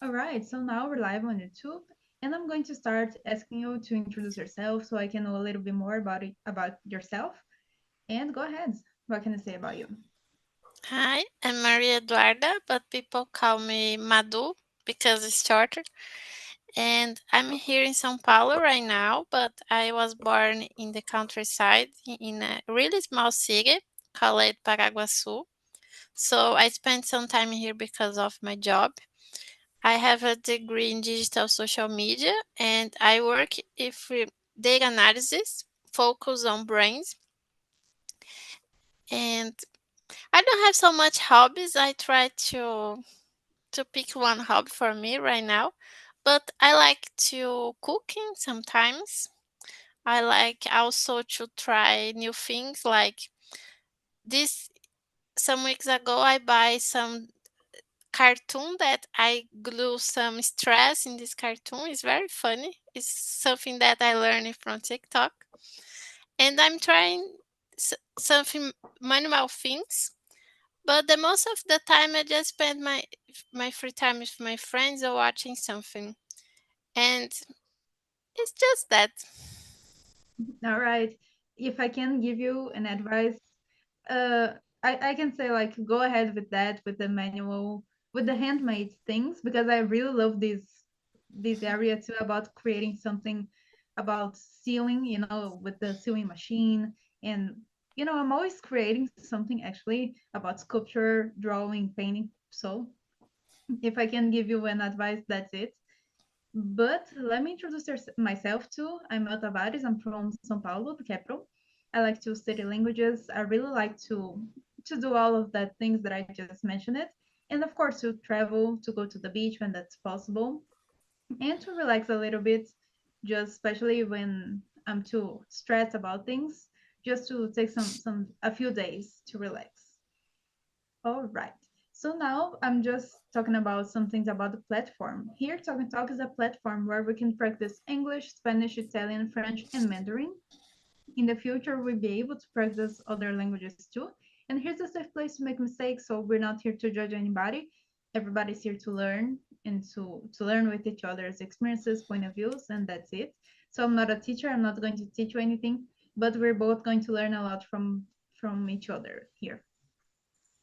All right, so now we're live on YouTube, and I'm going to start asking you to introduce yourself so I can know a little bit more about yourself. And go ahead. What can I say about you? Hi, I'm Maria Eduarda, but people call me Madu because it's shorter. And I'm here in São Paulo right now, but I was born in the countryside in a really small city called Paraguaçu. So I spent some time here because of my job. I have a degree in digital social media and I work with data analysis, focus on brains. And I don't have so much hobbies. I try to pick one hobby for me right now, but I like to cooking sometimes. I like also to try new things like this some weeks ago I buy some cartoon that I glue some stress in this cartoon. It's very funny. It's something that I learned from TikTok. And I'm trying something manual things. But the most of the time I just spend my free time with my friends or watching something. And it's just that. All right. If I can give you an advice, uh, I can say like go ahead with that with the manual, with the handmade things because I really love this area too about creating something about sewing, with the sewing machine and I'm always creating something actually about sculpture, drawing, painting. So if I can give you an advice, that's it. But let me introduce myself too. I'm El Tavares. I'm from São Paulo, the capital. I like to study languages. I really like to do all of that things that I just mentioned it. And of course to travel, to go to the beach when that's possible, and to relax a little bit, just especially when I'm too stressed about things, just to take some a few days to relax. All right. So now I'm just talking about some things about the platform. Here, Talk and Talk is a platform where we can practice English, Spanish, Italian, French, and Mandarin. In the future, we'll be able to practice other languages too. And here's a safe place to make mistakes, so we're not here to judge anybody. Everybody's here to learn and to learn with each other's experiences, point of views, and that's it. So I'm not a teacher. I'm not going to teach you anything, but we're both going to learn a lot from each other here.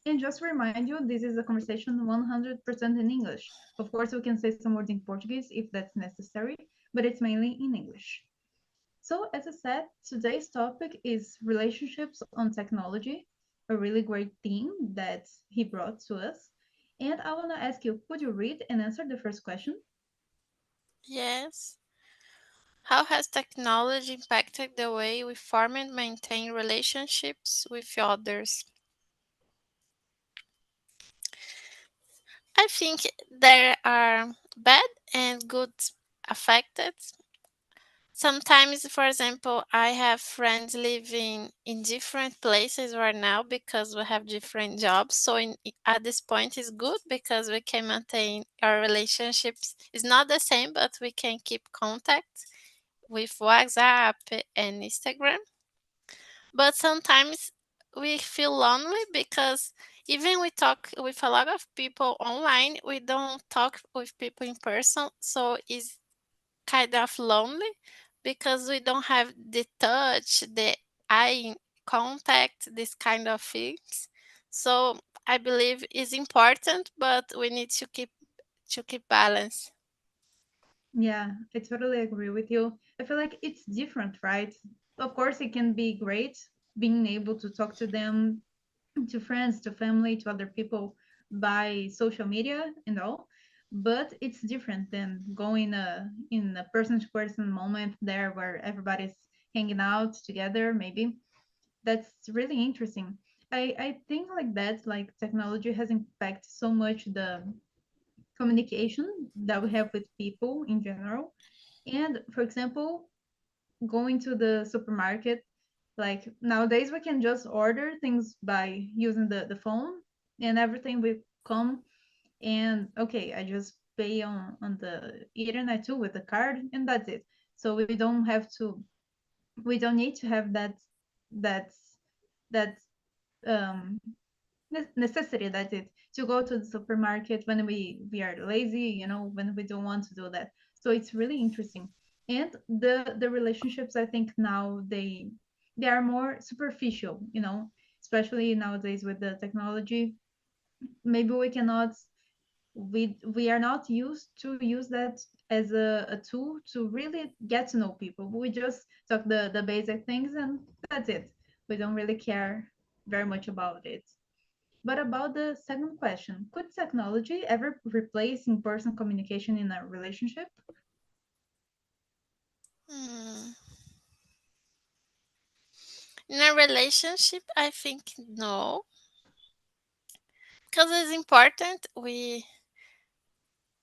And just to remind you, this is a conversation 100% in English. Of course, we can say some words in Portuguese if that's necessary, but it's mainly in English. So, as I said, today's topic is relationships on technology, a really great theme that he brought to us. And I want to ask you, could you read and answer the first question? Yes. How has technology impacted the way we form and maintain relationships with others? I think there are bad and good affected. Sometimes, for example, I have friends living in different places right now because we have different jobs. So at this point, it's good because we can maintain our relationships. It's not the same, but we can keep contact with WhatsApp and Instagram. But sometimes we feel lonely because even we talk with a lot of people online, we don't talk with people in person. So it's kind of lonely because we don't have the touch, the eye contact, this kind of things. So I believe it's important, but we need to keep balance. Yeah, I totally agree with you. I feel like it's different, right? Of course, it can be great being able to talk to them, to friends, to family, to other people by social media and all. But it's different than going in a person to person moment there where everybody's hanging out together, maybe. That's really interesting. I think like that, like technology has impacted so much the communication that we have with people in general. And for example, going to the supermarket, like nowadays we can just order things by using the phone and everything will come, and okay, I just pay on the internet too with the card and that's it. So we don't need to have that that um necessity, that's it, to go to the supermarket when we are lazy, when we don't want to do that. So it's really interesting. And the relationships, I think now they are more superficial, especially nowadays with the technology. Maybe we are not used to use that as a tool to really get to know people. We just talk the basic things and that's it. We don't really care very much about it. But about the second question, could technology ever replace in-person communication in a relationship? Hmm. In a relationship, I think no, because it's important we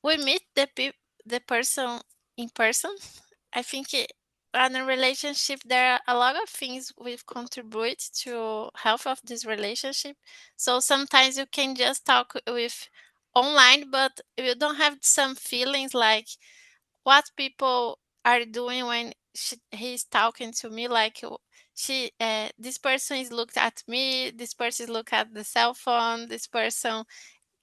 meet the person in person. I think in a relationship there are a lot of things we contribute to health of this relationship. So sometimes you can just talk with online, but you don't have some feelings like what people are doing when he's talking to me. Like this person is looked at me, this person is look at the cell phone, this person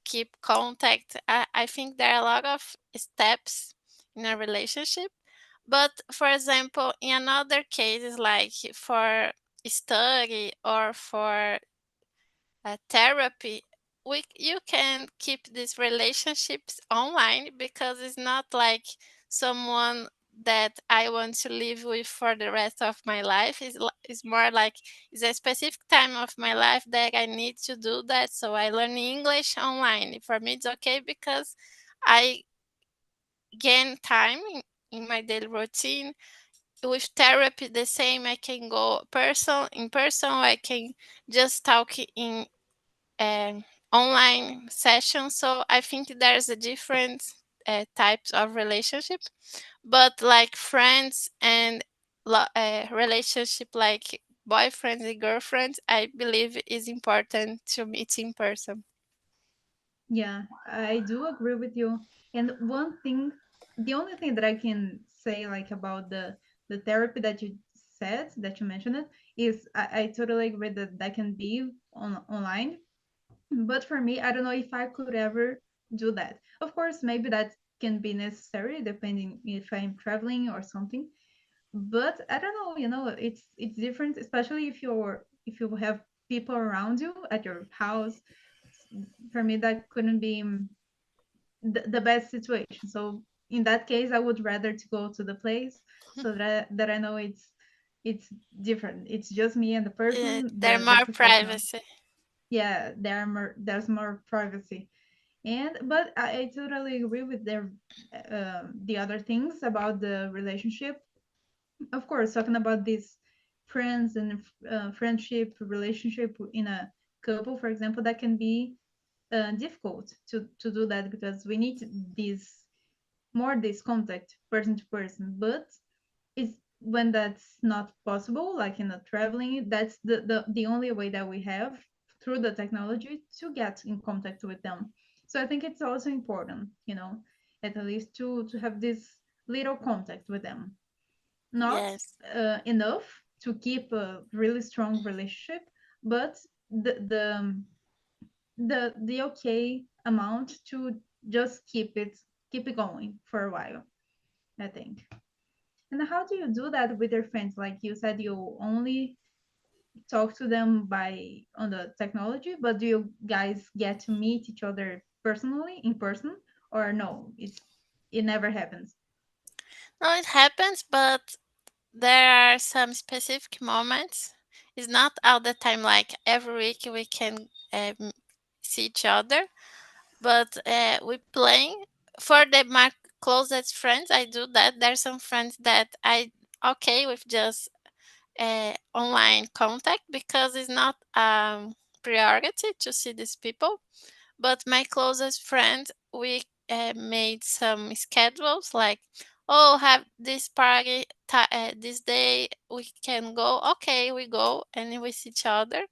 keep contact. I think there are a lot of steps in a relationship. But for example, in another cases like for study or for therapy, you can keep these relationships online because it's not like someone that I want to live with for the rest of my life. It's more like it's a specific time of my life that I need to do that. So I learn English online. For me, it's okay because I gain time in my daily routine. With therapy, the same. I can go in person. I can just talk in um, online sessions. So I think there's a different types of relationship, but like friends and relationship like boyfriends and girlfriends, I believe is important to meet in person. Yeah, I do agree with you. And one thing, the only thing that I can say like about the therapy that you said, that you mentioned it, is I totally agree that that can be online. But for me, I don't know if I could ever do that. Of course, maybe that can be necessary depending if I'm traveling or something. But I don't know, it's different, especially if you have people around you at your house. For me, that couldn't be the best situation. So in that case, I would rather to go to the place so that I know it's different. It's just me and the person, They're the more professional. privacy. Yeah, there's more privacy. And but I totally agree with the other things about the relationship. Of course, talking about these friends and friendship relationship in a couple, for example, that can be difficult to do that because we need this more this contact person to person. But it's when that's not possible, like in a traveling, that's the only way that we have through the technology to get in contact with them. So I think it's also important, at least to have this little contact with them. Not Yes. enough to keep a really strong relationship, but the okay amount to just keep it going for a while, I think. And how do you do that with your friends? Like you said, you only talk to them by on the technology, but do you guys get to meet each other personally in person, or no? It never happens. No, it happens, but there are some specific moments. It's not all the time like every week we can see each other, but we playing for my closest friends. I do that. There's some friends that I okay with just online contact because it's not priority to see these people. But my closest friend, we made some schedules like, oh, have this party this day, we can go. Okay, we go and we see each other.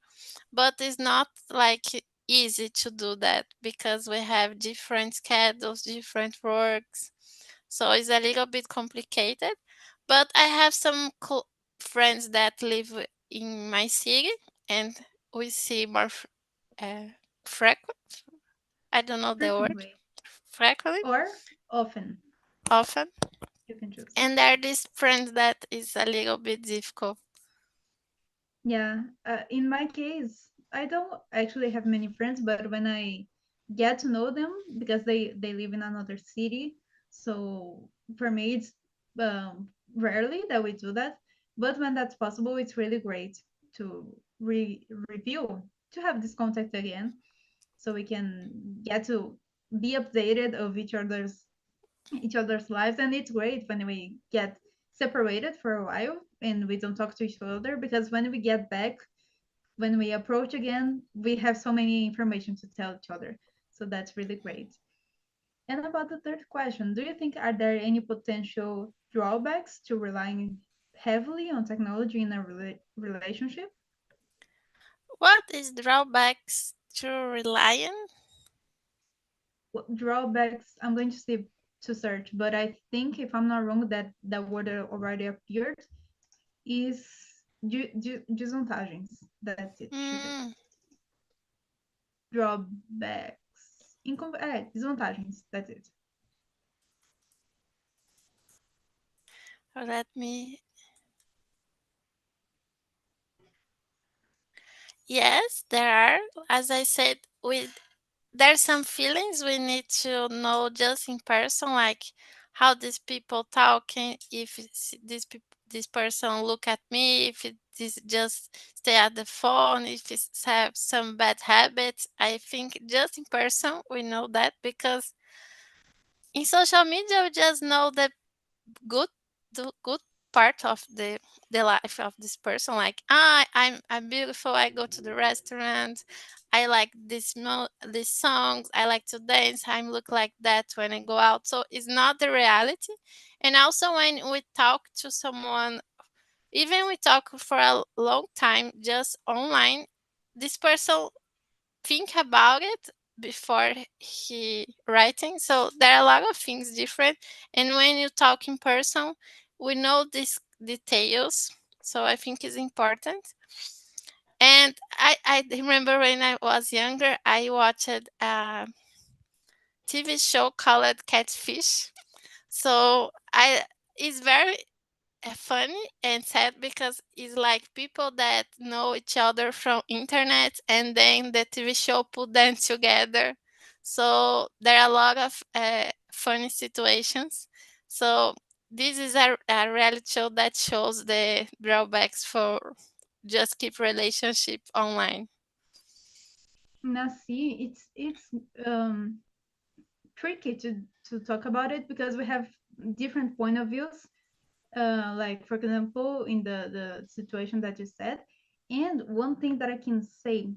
But it's not like easy to do that because we have different schedules, different works. So it's a little bit complicated. But I have some friends that live in my city and we see more. frequent. I don't know the word. frequently Frequently, or often. often. You can choose. And there are these friends that is a little bit difficult. Yeah, in my case, I don't actually have many friends, but when I get to know them, because they live in another city, so for me it's rarely that we do that. But when that's possible, it's really great to review, to have this contact again, so we can get to be updated of each other's lives. And it's great when we get separated for a while and we don't talk to each other, because when we get back, when we approach again, we have so many information to tell each other. So that's really great. And about the third question, do you think are there any potential drawbacks to relying heavily on technology in a relationship? What is drawbacks to relying? Drawbacks, I'm going to see to search, but I think if I'm not wrong, that word already appeared, is desvantagens. That's it, should be. Mm, Drawbacks. Desvantagens. That's it. let me. Yes, there are. As I said, there's some feelings we need to know just in person, like how these people talking, if this person look at me, if it is just stay at the phone, if it's have some bad habits. I think just in person we know that, because in social media we just know good the good part of the life of this person, like I'm beautiful, I go to the restaurant, I like these songs, I like to dance, I look like that when I go out. So it's not the reality. And also when we talk to someone, even we talk for a long time just online, this person think about it before he writing. So there are a lot of things different. And when you talk in person, we know these details. So I think it's important. And I remember when I was younger, I watched a TV show called Catfish. So I it's very funny and sad, because it's like people that know each other from internet, and then the TV show put them together. So there are a lot of funny situations. So this is a reality show that shows the drawbacks for just keep relationship online. Now, see, it's tricky to talk about it because we have different point of views. Like for example, in the situation that you said, and one thing that I can say,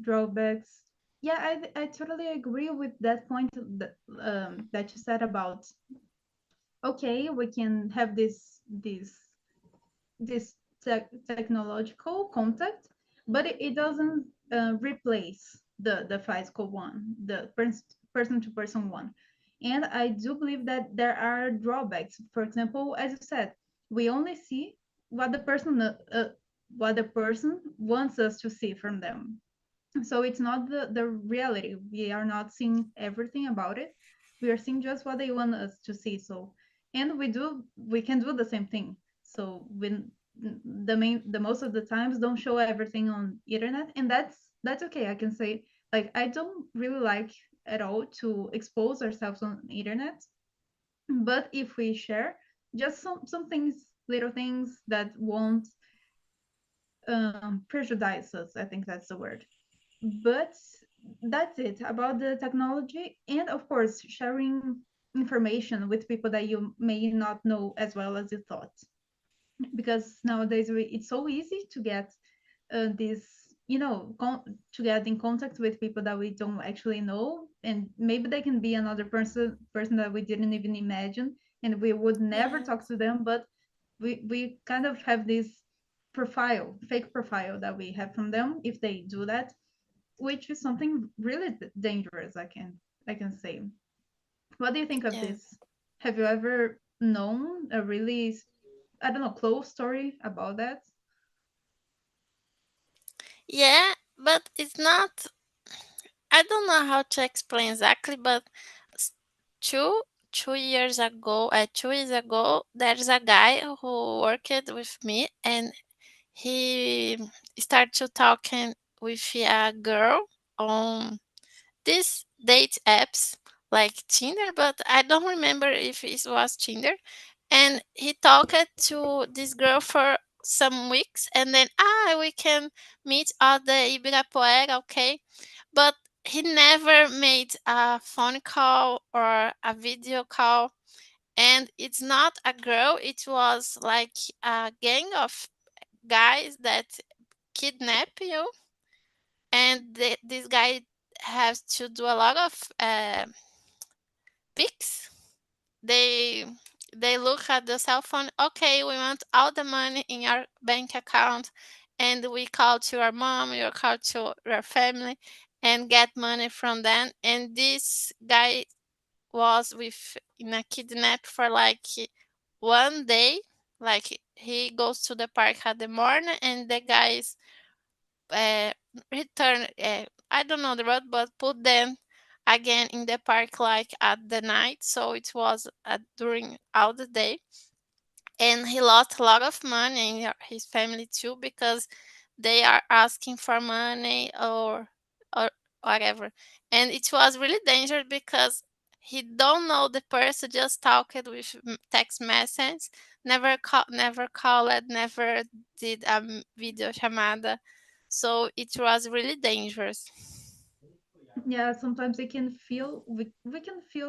drawbacks. Yeah, I totally agree with that point that you said about, okay, we can have this technological contact, but it doesn't replace the physical one, the person to person one. And I do believe that there are drawbacks. For example, as you said, we only see what the person wants us to see from them. So it's not the reality. We are not seeing everything about it. We are seeing just what they want us to see. So, and we can do the same thing. So when the most of the times don't show everything on internet, and that's okay. I can say, like, I don't really like at all to expose ourselves on internet, but if we share just some things, little things that won't prejudice us, I think that's the word. But that's it about the technology. And of course, sharing information with people that you may not know as well as you thought, because nowadays it's so easy to get this, to get in contact with people that we don't actually know, and maybe they can be another person that we didn't even imagine, and we would never talk Yes. to them, but we kind of have this fake profile that we have from them if they do that, which is something really dangerous. I can say. What do you think of Yeah. this? Have you ever known a really, I don't know, close story about that? Yeah, but it's not. I don't know how to explain exactly, but s- two 2 years ago, 2 years ago, there's a guy who worked with me, and he started to talking with a girl on these date apps like Tinder, but I don't remember if it was Tinder. And he talked to this girl for some weeks, and then we can meet at the Ibirapuera, okay? But he never made a phone call or a video call. And it's not a girl; it was like a gang of guys that kidnap you, and this guy has to do a lot of pics. They they look at the cell phone. Okay, we want all the money in your bank account, and we call to your mom, you call to your family, and get money from them. And this guy was with in a kidnap for like one day. Like he goes to the park at the morning, and the guys uh, return. I don't know the road, but put them again in the park like at the night. So it was during all the day, and he lost a lot of money and his family too because they are asking for money or whatever. And it was really dangerous because he don't know the person, just talked with text message, never called, never did a video chamada. So it was really dangerous. Yeah, sometimes we can feel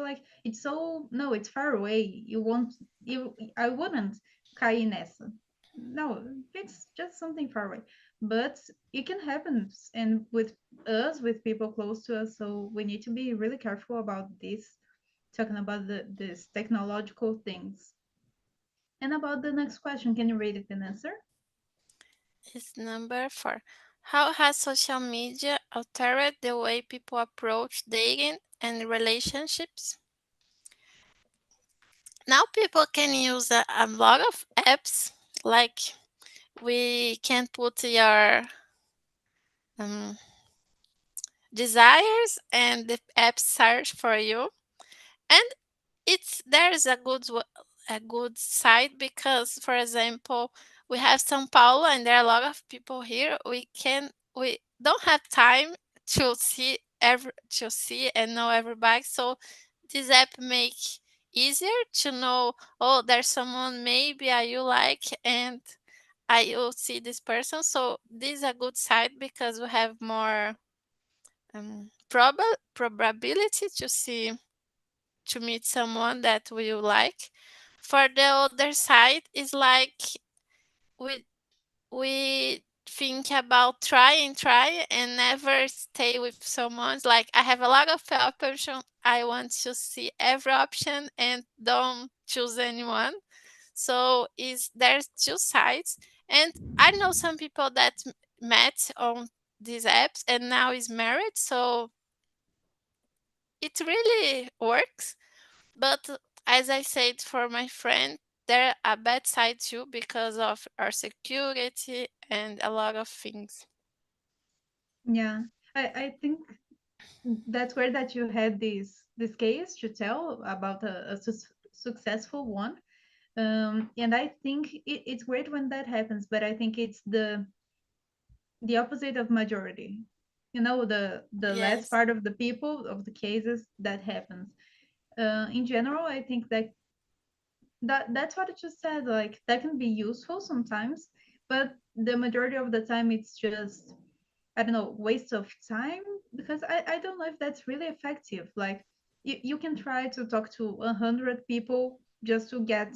like it's so, no, it's far away. You won't, you I wouldn't cair nessa. No, it's just something far away. But it can happen, and with us, with people close to us, so we need to be really careful about this, talking about these technological things. And about the next question, can you read it and answer? Is number 4. How has social media altered the way people approach dating and relationships? Now people can use a lot of apps. Like we can put your um, desires, and the app search for you. And it's there's a good side because, for example, we have São Paulo and there are a lot of people here. We don't have time to see and know everybody. So this app make easier to know, oh, there's someone maybe you like, and I will see this person. So this is a good side because we have more probability to meet someone that we like. For the other side, is like we we think about try and never stay with someone. Like I have a lot of options. I want to see every option and don't choose anyone. So is there's two sides, and I know some people that met on these apps and now is married. So it really works. But as I said, for my friend, there are a bad side too because of our security and a lot of things. Yeah, I think that's great that you had this case to tell about a successful one. And I think it's great when that happens, but I think it's the opposite of majority. You know, the less Yes. part of the people of the cases that happens. In general, I think that's what I just said. Like that can be useful sometimes, but the majority of the time it's just, I don't know, waste of time, because I don't know if that's really effective. Like you can try to talk to 100 people just to get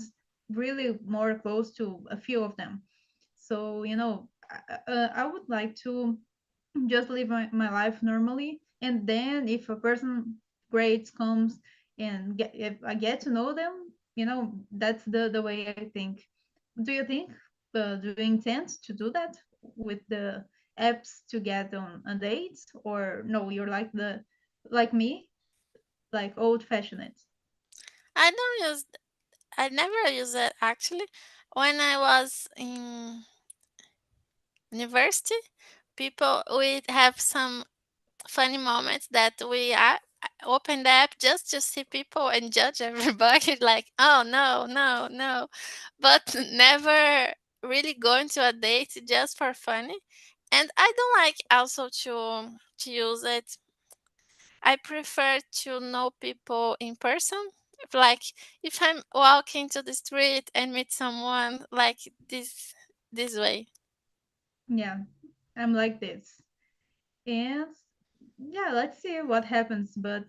really more close to a few of them. So, I would like to just live my life normally, and then if a person great comes and if I get to know them, that's the way I think. Do you think, do you intend to do that with the apps to get on dates, or no, you're like me, like old fashioned? I don't use I never use it actually. When I was in university, people we have some funny moments that we open the app just to see people and judge everybody like, oh no, no, no, but never really going to a date just for funny. And I don't like also to use it. I prefer to know people in person. Like if I'm walking to the street and meet someone like this way. Yeah, I'm like this. And yeah, let's see what happens. But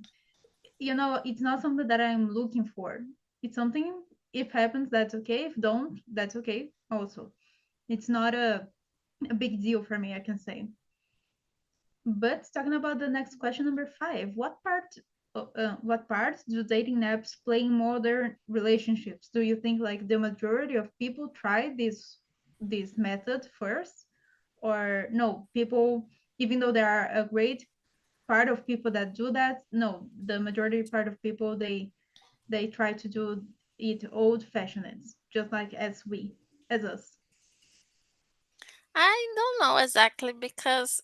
it's not something that I'm looking for. It's something, if happens, that's okay. If don't, that's okay also. It's not a big deal for me, I can say. But talking about the next question, number 5, what part do dating apps play in modern relationships? Do you think like the majority of people try this method first, or no? People, even though there are a great part of people that do that, no, the majority part of people they try to do it old fashioned, just like as us. I don't know exactly because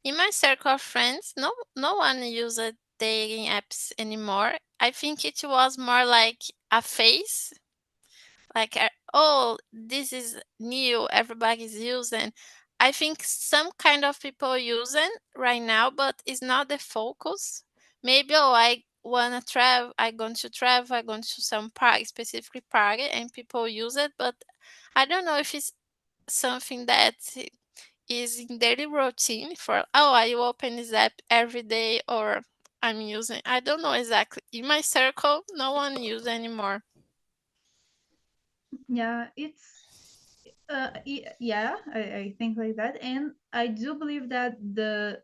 in my circle of friends, no one uses dating apps anymore. I think it was more like a phase, like oh, this is new, everybody's using. I think some kind of people using right now, but it's not the focus. Maybe oh, I wanna travel, I going to travel, I going to some party, specifically party, and people use it, but I don't know if it's something that is in daily routine for oh, I open this app every day or I'm using. I don't know exactly. In my circle, no one use anymore. Yeah, yeah, I think like that, and I do believe that the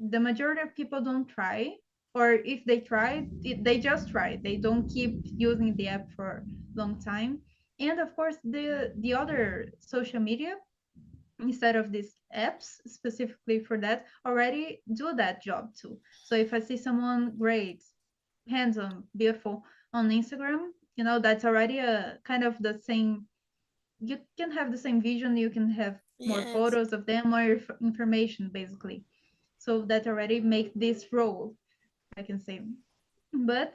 majority of people don't try, or if they try, they just try. They don't keep using the app for long time. And of course, the other social media, instead of these apps specifically for that, already do that job too. So if I see someone great, handsome, beautiful on Instagram, that's already a kind of the same. You can have the same vision, you can have more Yes. photos of them, more information basically. So that already make this role, I can say. But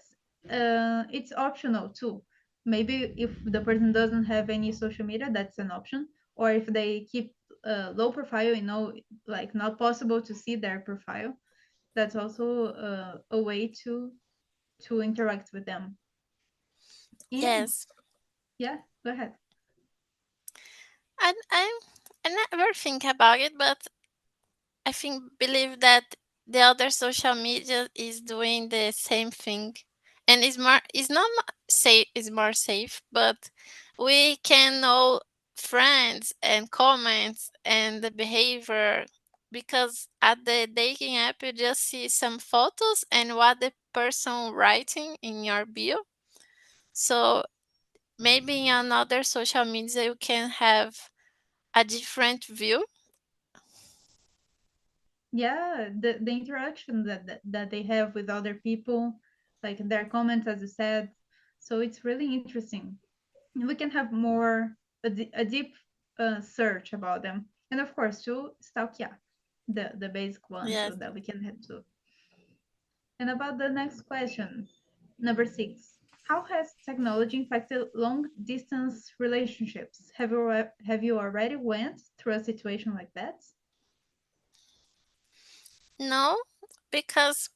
it's optional too. Maybe if the person doesn't have any social media, that's an option. Or if they keep low profile, like not possible to see their profile, that's also a way to interact with them. And Yes. yeah, go ahead. I never think about it, but I think believe that the other social media is doing the same thing, and it's not safe. Is more safe, but we can know friends and comments and the behavior because at the dating app you just see some photos and what the person writing in your bio. So maybe in another social media you can have a different view. Yeah, the interaction that they have with other people, like their comments, as you said. So it's really interesting. We can have more a deep search about them, and of course to stalk, yeah, the basic one Yes. too that we can have to. And about the next question, number 6, how has technology impacted long distance relationships? Have you already went through a situation like that? No, because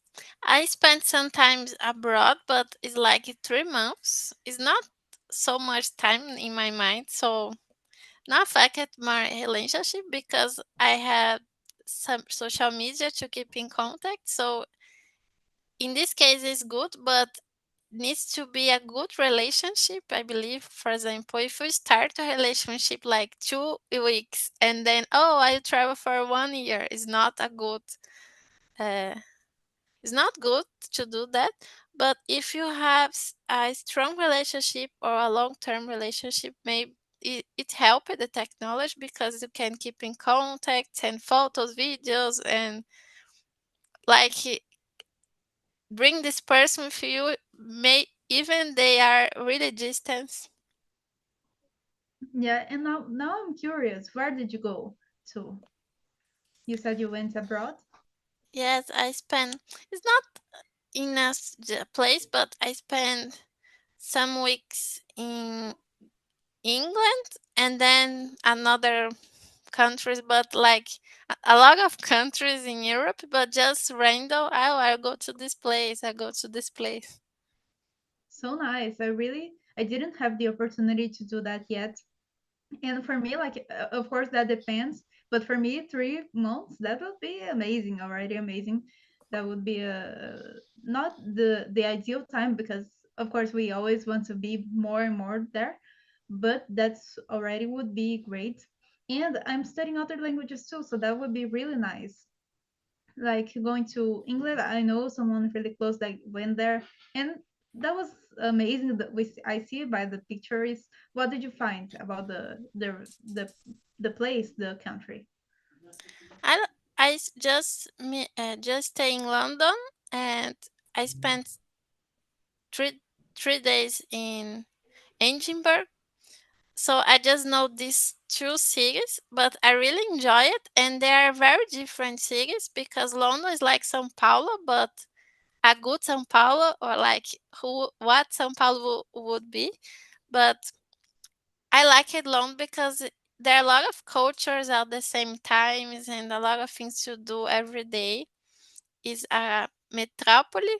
I spent some time abroad, but it's like 3 months. It's not so much time in my mind, so not affected my relationship because I had some social media to keep in contact. So in this case, it's good, but needs to be a good relationship. I believe, for example, if we start a relationship like 2 weeks and then oh, I travel for 1 year, is not a good. Uh, It's not good to do that, but if you have a strong relationship or a long-term relationship, maybe it helps the technology because you can keep in contact, send photos, videos, and like bring this person with you. May even they are really distant. Yeah, and now I'm curious, where did you go to? You said you went abroad? Yes, I spend. It's not in a place, but I spend some weeks in England and then another countries, but like a lot of countries in Europe, but just random. Oh, I'll go to this place. I go to this place. So nice. I didn't have the opportunity to do that yet. And for me, like, of course, that depends. But for me, 3 months, that would be amazing, already amazing. That would be not the ideal time because, of course, we always want to be more and more there. But that's already would be great. And I'm studying other languages too, so that would be really nice, like going to England. I know someone really close that went there, and that was amazing. That I see it by the pictures. What did you find about the place, the country? I just stay in London, and I spent three three days in Edinburgh. So I just know these two cities, but I really enjoy it, and they are very different cities because London is like São Paulo, but a good São Paulo, or like who what São Paulo would be. But I like it London because there are a lot of cultures at the same times and a lot of things to do every day. Is a metropole,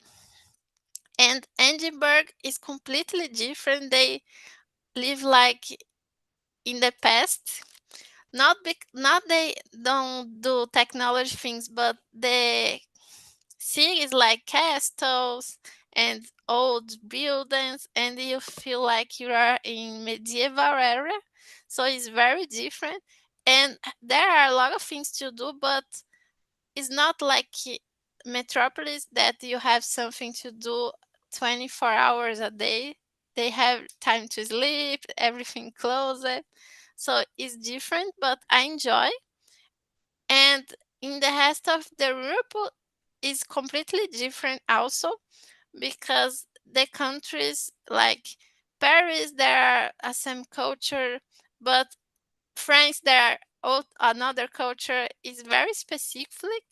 and Edinburgh is completely different. They live like in the past. Not they don't do technology things, but the city is like castles and old buildings, and you feel like you are in medieval area. So it's very different, and there are a lot of things to do, but it's not like metropolis that you have something to do 24 hours a day. They have time to sleep, everything closed. So it's different, but I enjoy. And in the rest of the Europe is completely different also, because the countries like Paris, there are a same culture, but France, there are another culture is very specific.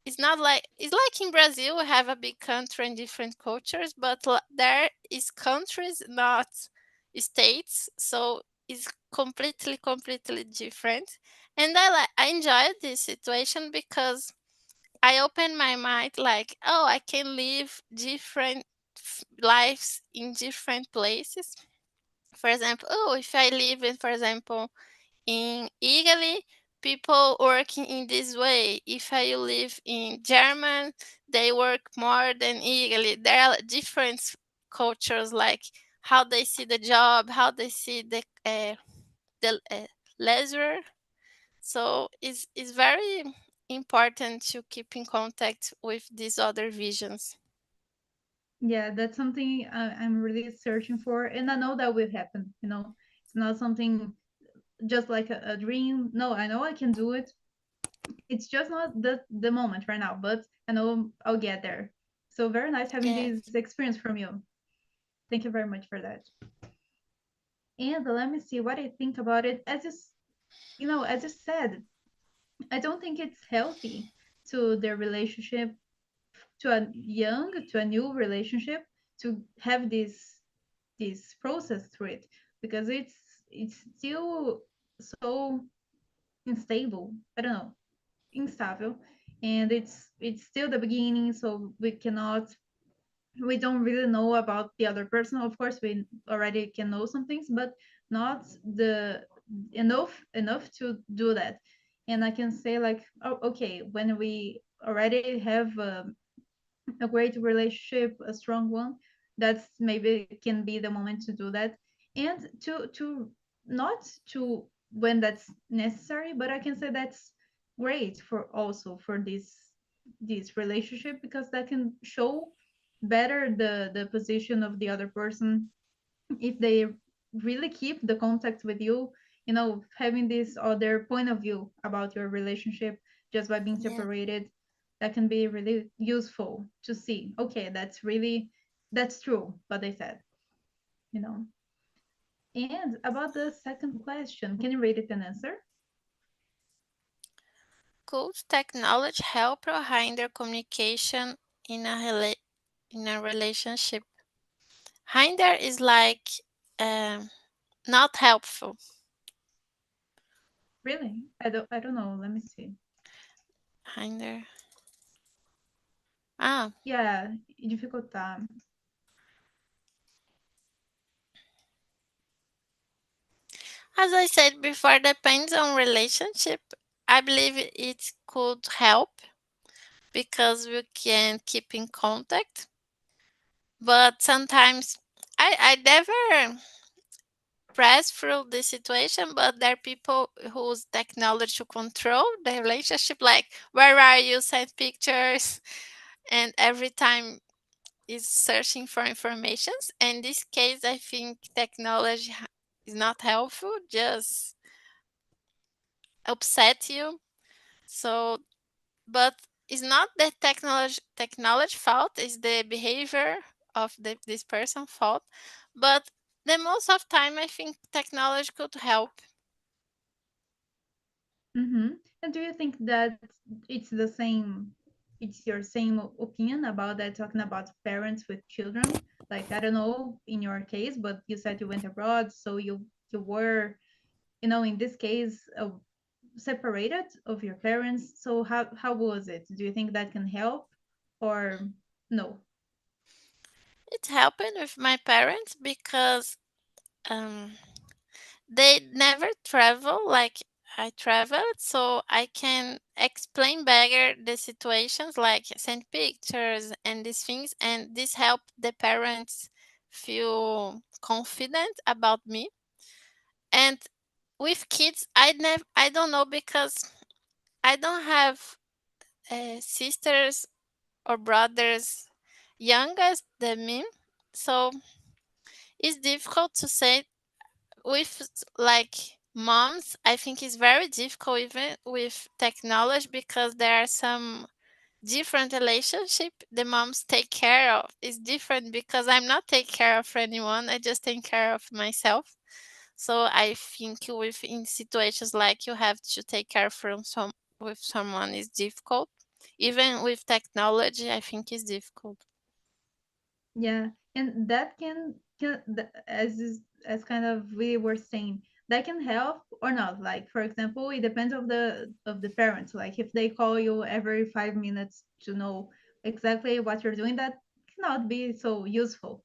It's not like it's like in Brazil we have a big country and different cultures, but there is countries, not states, so it's completely different. And I enjoyed this situation because I opened my mind like, oh, I can live different lives in different places. For example, oh, if I live in, for example, in Italy, people working in this way. If I live in German, they work more than Italy. There are different cultures, like how they see the job, how they see the leisure. So it's very important to keep in contact with these other visions. Yeah, that's something I'm really searching for, and I know that will happen. It's not something just like a dream. No, I know I can do it. It's just not the moment right now, but I know I'll get there. So very nice having Yeah, this experience from you. Thank you very much for that. And let me see what I think about it. As you said, I don't think it's healthy to their relationship, to a new relationship, to have this process through it, because it's still so unstable. I don't know, instable, and it's still the beginning, so we don't really know about the other person. Of course, we already can know some things, but not the enough to do that. And I can say like, oh, okay, when we already have a great relationship, a strong one, that's maybe can be the moment to do that, and to not to when that's necessary, but I can say that's great for also for this relationship, because that can show better the position of the other person, if they really keep the contact with you, having this other point of view about your relationship just by being yeah. separated. That can be really useful to see, okay, that's true what they said you know and about the second question, can you read it and answer? could technology help or hinder communication in in a relationship? Hinder is like not helpful. Really? I don't know. Let me see. Hinder. Ah, Yeah, dificultar. as I said before, depends on relationship. I believe it could help because we can keep in contact. But sometimes I never press through the situation, but there are people whose technology to control the relationship, like where are you, send pictures, and every time is searching for informations. In this case, I think technology is not helpful, just upset you. So, but it's not the technology fault, it's the behavior of this person fault. But the most of time, I think technology could help. Mm-hmm. And do you think that it's the same, it's your same opinion about that, talking about parents with children? Like, I don't know in your case, but you said you went abroad, so you were, in this case, separated of your parents. So how was it? Do you think that can help or no? It happened with my parents because um, they never travel like I traveled, so I can explain better the situations, like send pictures and these things, and this helped the parents feel confident about me. And with kids, I don't know because I don't have sisters or brothers younger than me, so it's difficult to say with like moms. I think it's very difficult even with technology because there are some different relationship the moms take care of is different because I'm not take care of anyone, I just take care of myself. So I think with in situations like you have to take care from some with someone is difficult. Even with technology, I think it's difficult. Yeah, and that as kind of we were saying, that can help or not. Like for example, it depends of the parents. Like if they call you every 5 minutes to know exactly what you're doing, that cannot be so useful.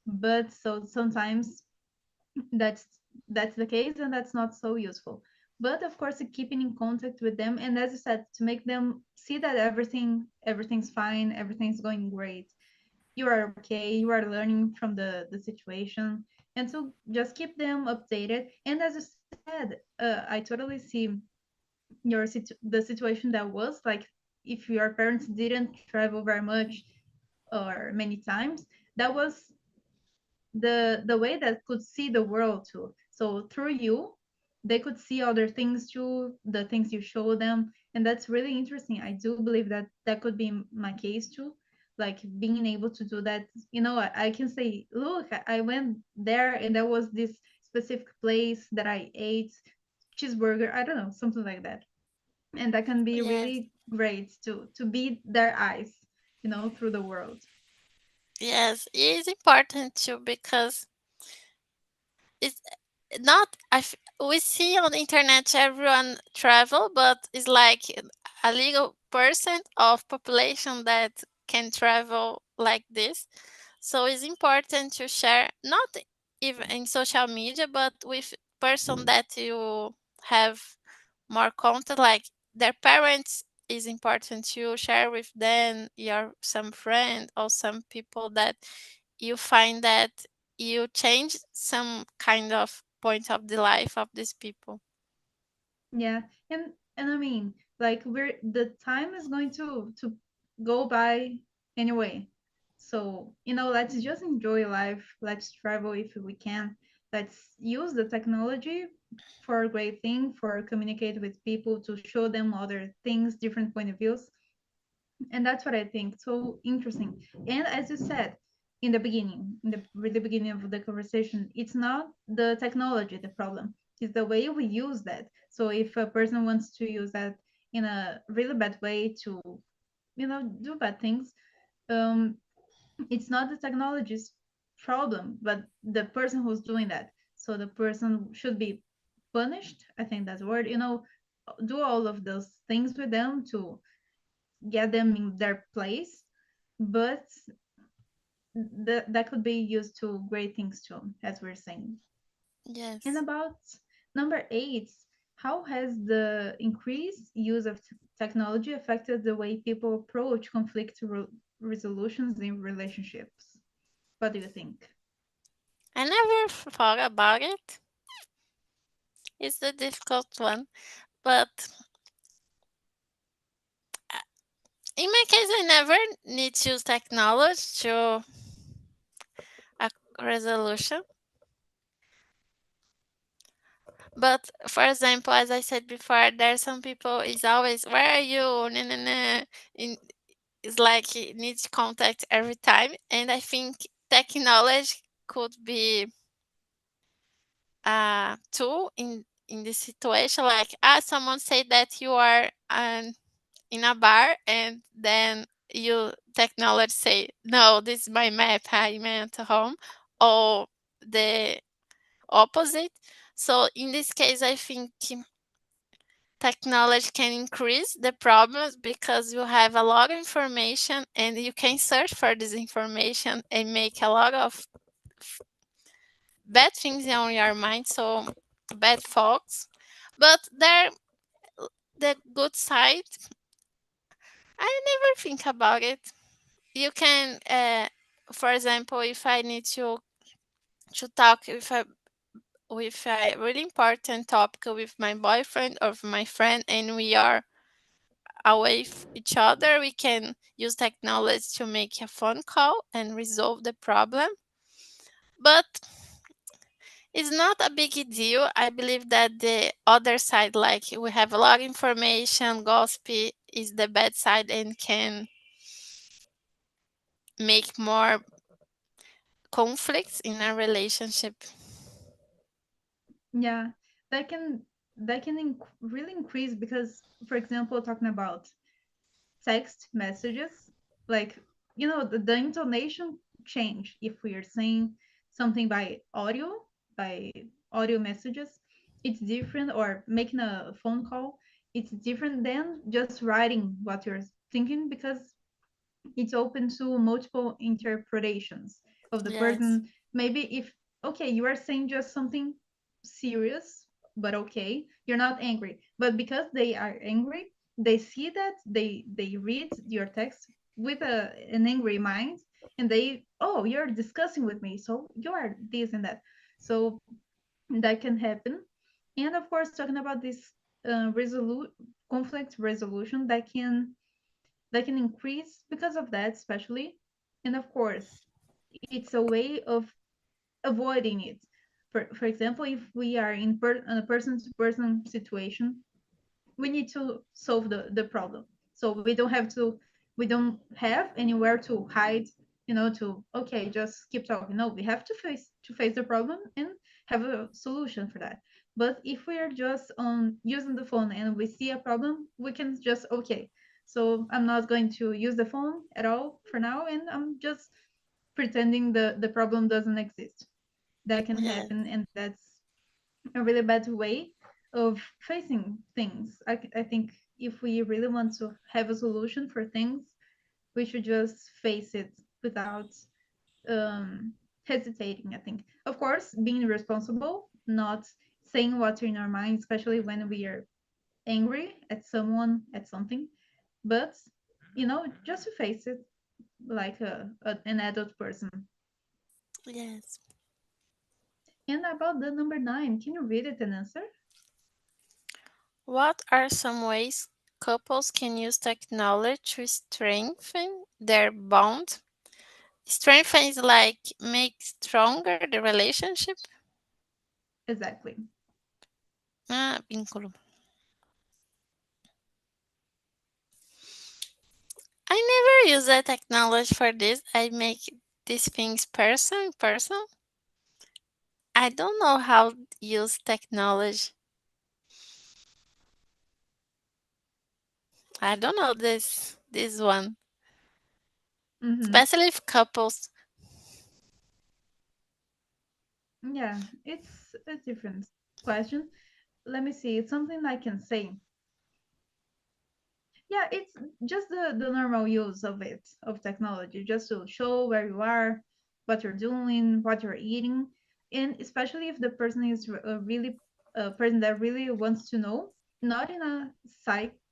But so sometimes that's that's the case, and that's not so useful. But of course, keeping in contact with them, and as I said, to make them see that everything's fine, everything's going great, you are okay, you are learning from the situation, and so just keep them updated. And as you said, I totally see the situation that was like, if your parents didn't travel very much or many times, that was the way that could see the world too. So through you, they could see other things too, the things you show them, and that's really interesting. I do believe that that could be my case too. Like being able to do that, I can say, look, I went there and there was this specific place that I ate cheeseburger. I don't know, something like that, and that can be Yes, really great to be their eyes, through the world. yes, it is important too because it's not we see on the internet everyone travel, but it's like a little percent of population that can travel like this. So it's important to share, not even in social media, but with person that you have more contact, like their parents. Is important to share with them, your some friend or some people that you find that you change some kind of point of the life of these people. Yeah, and I mean, like the time is going to go by anyway. So, let's just enjoy life. Let's travel if we can. Let's use the technology for a great thing, for communicate with people, to show them other things, different point of views. And that's what I think so interesting. And as you said in the beginning, with the beginning of the conversation, it's not the technology the problem, it's the way we use that. So if a person wants to use that in a really bad way to, do bad things, um, it's not the technology's problem, but the person who's doing that. So the person should be punished. I think that's the word. Do all of those things with them to get them in their place, but that could be used to great things too, as we're saying. And Yes. about number 8, how has the increased use of technology affected the way people approach conflict resolutions in relationships? What do you think? I never thought about it. It's the difficult one. But in my case, I never need to use technology to a resolution. But for example, as I said before, there are some people is always, where are you? Nah, nah, nah. In, it's like it needs contact every time. And I think technology could be a tool in this situation. Like, someone said that you are in a bar, and then you technology say, no, this is my map, I meant home, or the opposite. So in this case, I think technology can increase the problems because you have a lot of information and you can search for this information and make a lot of bad things on your mind, so bad thoughts. But there, the good side, I never think about it. You can, for example, if I need to talk with a really important topic with my boyfriend or with my friend, and we are away each other, we can use technology to make a phone call and resolve the problem. But it's not a big deal. I believe that the other side, like we have a lot of information, gossip is the bad side and can make more conflicts in a relationship. Yeah, that can really increase because, for example, talking about text messages, like the intonation change if we are saying something by audio messages, it's different, or making a phone call, it's different than just writing what you're thinking, because it's open to multiple interpretations of the Yes, person. Maybe if, okay, you are saying just something serious, but okay, you're not angry, but because they are angry, they see that, they read your text with an angry mind, and they, oh, you're discussing with me, so you are this and that. So that can happen. And of course, talking about this conflict resolution, that can increase because of that, especially. And of course, it's a way of avoiding it. For example, if we are in a person to person situation, we need to solve the problem. So we don't have anywhere to hide, to, okay, just keep talking. No, we have to face the problem and have a solution for that. But if we are just on using the phone and we see a problem, we can just, okay, so I'm not going to use the phone at all for now, and I'm just pretending the problem doesn't exist. That can yes, happen, and that's a really bad way of facing things. I think if we really want to have a solution for things, we should just face it without um, hesitating. I think, of course, being responsible, not saying what's in our mind, especially when we are angry at someone, at something, but just to face it like an adult person. yes. And about the number 9, can you read it and answer? What are some ways couples can use technology to strengthen their bond? Strengthen is like make stronger the relationship. Exactly. Vínculo. I never use the technology for this. I make these things person. I don't know how to use technology. I don't know this one, Mm-hmm. especially if couples. Yeah, it's a different question. Let me see. It's something I can say. Yeah, it's just the normal use of it, of technology, just to show where you are, what you're doing, what you're eating, and especially if the person is really a person that really wants to know, not in a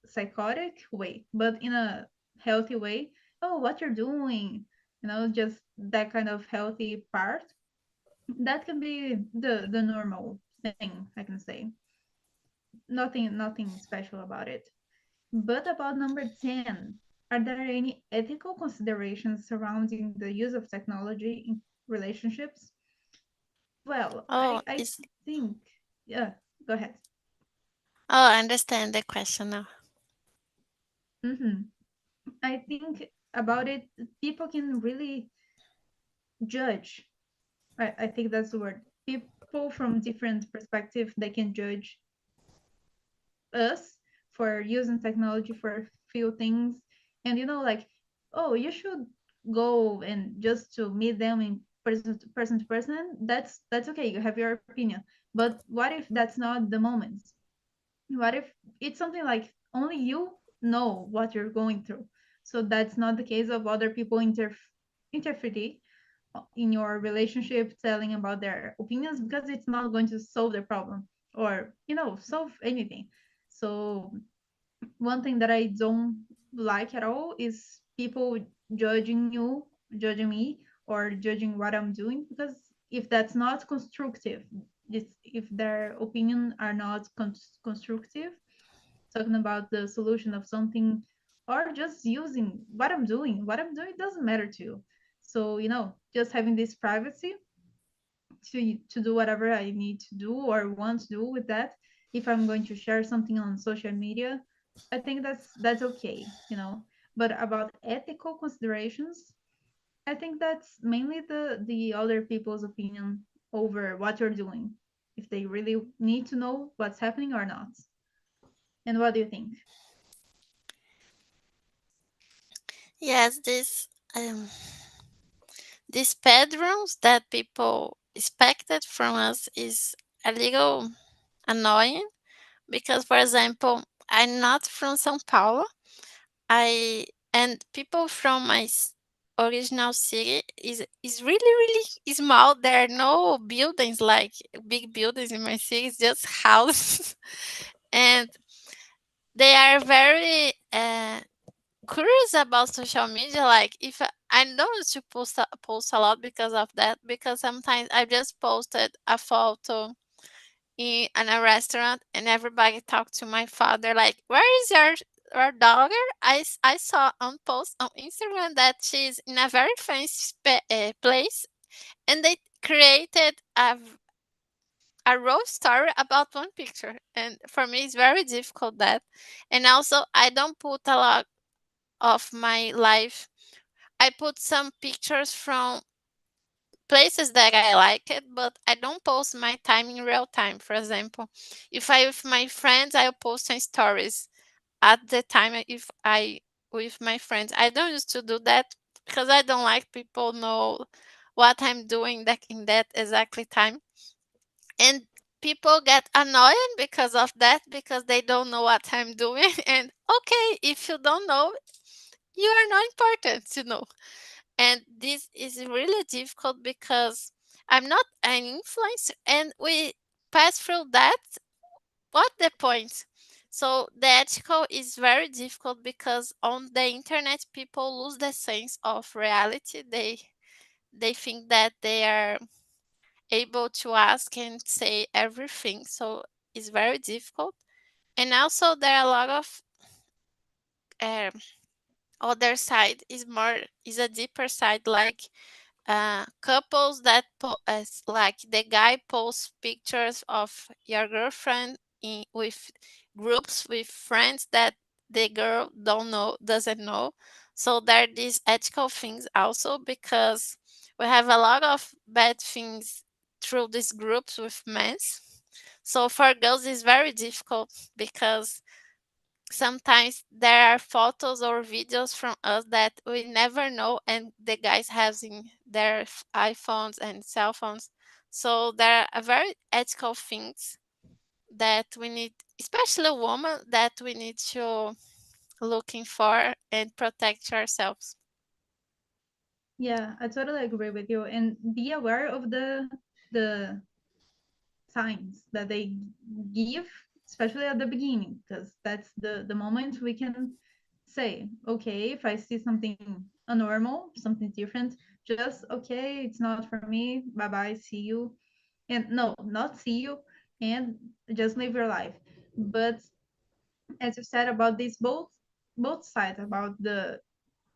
psychotic way, but in a healthy way. Oh, what you're doing, just that kind of healthy part. That can be the normal thing, I can say. Nothing special about it. But about number 10, are there any ethical considerations surrounding the use of technology in relationships? Well, Oh, I is think, yeah, go ahead. I understand the question now. hmm I think about it, people can really judge. I think that's the word. People from different perspectives, they can judge us for using technology for a few things. And like, oh, you should go and just to meet them in person to person. That's okay, you have your opinion. But what if that's not the moment? What if it's something like only you know what you're going through? So that's not the case of other people interfere in your relationship, telling about their opinions, because it's not going to solve the problem, or solve anything. So one thing that I don't like at all is people judging you, judging me, or judging what I'm doing, because if that's not constructive, if their opinion are not constructive, talking about the solution of something, or just using what I'm doing doesn't matter to you. So just having this privacy to do whatever I need to do or want to do with that. If I'm going to share something on social media, I think that's okay. But about ethical considerations, I think that's mainly the other people's opinion over what you're doing, if they really need to know what's happening or not. And what do you think? Yes, these bedrooms that people expected from us is a little annoying because, for example, I'm not from São Paulo. I and people from my original city is really really small. There are no buildings like big buildings in my city. It's just houses, and they are very curious about social media. Like if I don't used to post a lot because of that. Because sometimes I just posted a photo in a restaurant and everybody talked to my father like, where is your daughter? I saw on post on Instagram that she's in a very fancy place, and they created a raw story about one picture, and for me it's very difficult that. And also I don't put a lot of my life. I put some pictures from places that I like it, but I don't post my time in real time. For example, if I with my friends, I'll post some stories at the time if I with my friends. I don't used to do that because I don't like people know what I'm doing that in that exactly time. And people get annoyed because of that because they don't know what I'm doing. And okay, if you don't know, you are not important to know. And this is really difficult because I'm not an influencer and we pass through that. What the point? So the ethical is very difficult because on the internet people lose the sense of reality. They think that they are able to ask and say everything. So it's very difficult. And also there are a lot of um, other side is a deeper side, like couples that like the guy posts pictures of your girlfriend with groups with friends that the girl doesn't know. So there are these ethical things also because we have a lot of bad things through these groups with men. So for girls it's very difficult because sometimes there are photos or videos from us that we never know, and the guys having their iPhones and cell phones. So there are very ethical things that we need, especially a woman, that we need to looking for and protect ourselves. Yeah, I totally agree with you. And be aware of the signs that they give, especially at the beginning, because that's the moment we can say, okay, if I see something abnormal, something different, just okay, it's not for me. Bye bye, see you. And no, not see you, and just live your life. But as you said about this, both sides, about the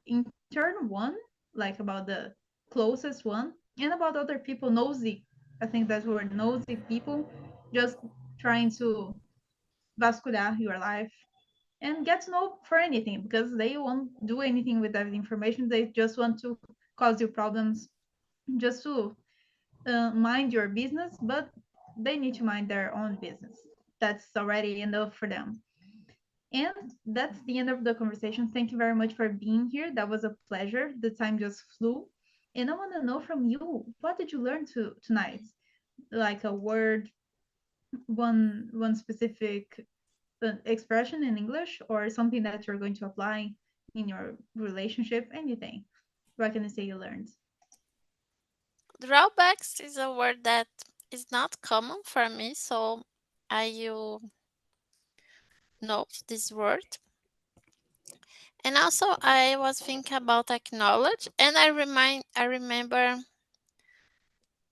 intern one, like about the closest one, and about other people, nosy. I think that's word, nosy people, just trying to vascular your life and get to know for anything, because they won't do anything with that information. They just want to cause you problems, just to mind your business, but they need to mind their own business. That's already enough for them. And that's the end of the conversation. Thank you very much for being here. That was a pleasure. The time just flew. And I want to know from you, what did you learn tonight? Like a word, one specific expression in English, or something that you're going to apply in your relationship, anything. What can I say you learned? Drawbacks is a word that is not common for me, so I will know this word. And also I was thinking about acknowledge, and I remember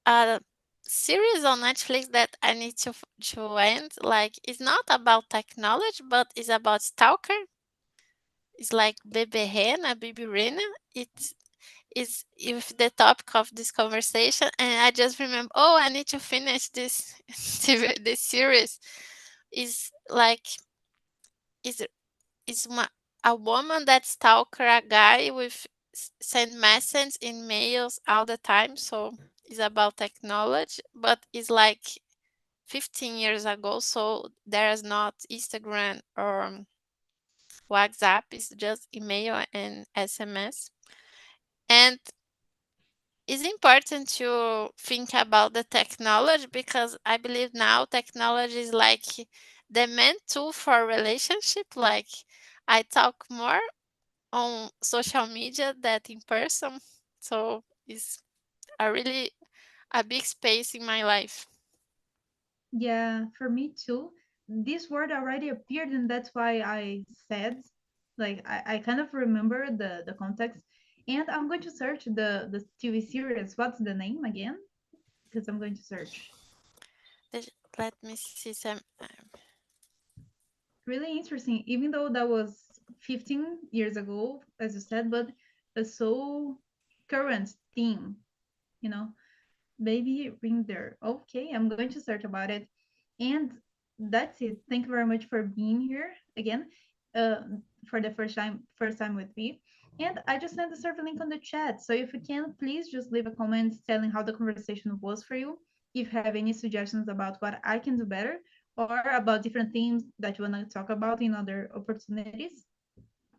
a series on Netflix that I need to end. Like, it's not about technology, but it's about stalker. It's like Bebe Rena, Bibi Rena. It is if the topic of this conversation, and I just remember, oh, I need to finish this this series. Is like is is a woman that stalker a guy with send messages in mails all the time. So it's about technology, but it's like 15 years ago. So there is not Instagram or WhatsApp. It's just email and SMS. And it's important to think about the technology, because I believe now technology is like the main tool for relationship. Like, I talk more on social media than in person. So it's a really a big space in my life. Yeah, for me too. This word already appeared, and that's why I said, like, I kind of remember the context. And I'm going to search the TV series. What's the name again? Because I'm going to search. Let me see some. Really interesting, even though that was 15 years ago, as you said, but a so current theme, you know. Baby Rinder. Okay, I'm going to search about it. And that's it. Thank you very much for being here again, uh, for the first time with me. And I just sent the server link on the chat. So if you can, please just leave a comment telling how the conversation was for you. If you have any suggestions about what I can do better, or about different themes that you want to talk about in other opportunities.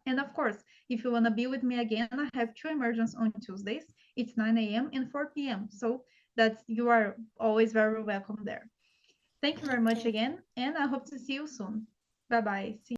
And of course, if you want to be with me again, I have two emergence on Tuesdays. It's 9 a.m. and 4 p.m. So that's you are always very welcome there. Thank you very much Okay. again, and I hope to see you soon. Bye bye. See